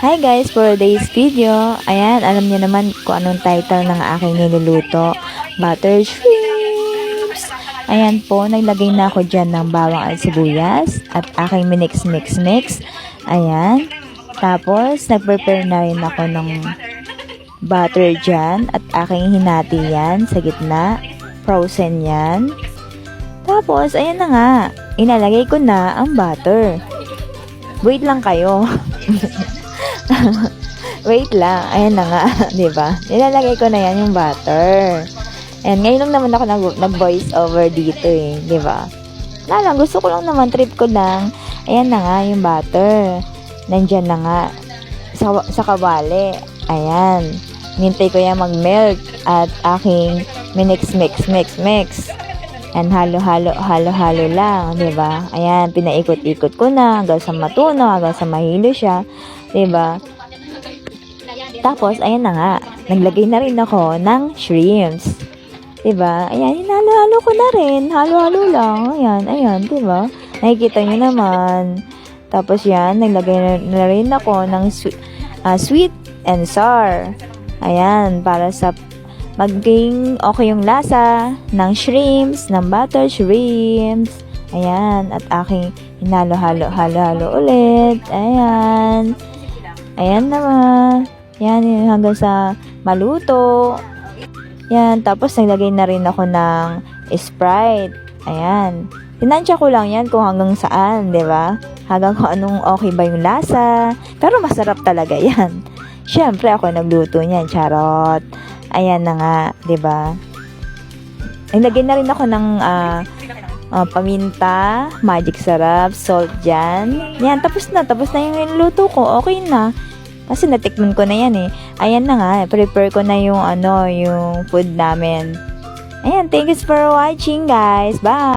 Hi guys, for today's video, ayan, alam niyo naman kung anong title ng aking niluluto, butter shrimps. Ayan po, naglagay na ako dyan ng bawang at sibuyas at aking minix. Ayan, tapos nagprepare na rin ako ng butter dyan at aking hinati yan sa gitna, frozen yan. Tapos, ayan na nga, inalagay ko na ang butter. Wait lang kayo. Wait lang. Ayan na nga. Diba? Nilalagay ko na yan yung butter. And ngayon lang naman ako nag-voice over dito eh. Diba? Lang, gusto ko lang naman, trip ko lang. Ayan na nga yung butter. Nandyan na nga. Sa kawali. Ayan. Hintay ko yan mag-melt. At aking minix. And halo-halo lang, 'di ba? Ayan, pinaikot-ikot ko na hanggang sa matunaw, hanggang sa mahilo siya, 'di ba? Tapos ayan na nga, naglagay na rin ako ng shrimps. 'Di ba? Ayan, hinalo-halo ko na rin, halo-halo lang. Ayan, 'di ba? Nakikita niyo naman. Tapos yan, naglagay na rin ako ng sweet and sour. Ayan, para sa maging okay yung lasa ng shrimps, ng butter shrimps. Ayan, at aking hinalo-halo ulit. Ayan. Ayan naman. Yan, hanggang sa maluto. Yan, tapos naglagay na rin ako ng Sprite. Ayan. Tinansya ko lang yan kung hanggang saan, di ba? Hanggang kung anong okay ba yung lasa. Pero masarap talaga yan. Siyempre, ako nagluto niyan, charot. Ayan na nga, 'di ba? Naglagay na rin ako ng paminta, magic sarap, salt diyan. Yan, tapos na yung niluto ko. Okay na. Kasi natikman ko na yan eh. Ayan na nga, prepare ko na yung yung food namin. Ayan, thank you for watching guys. Bye.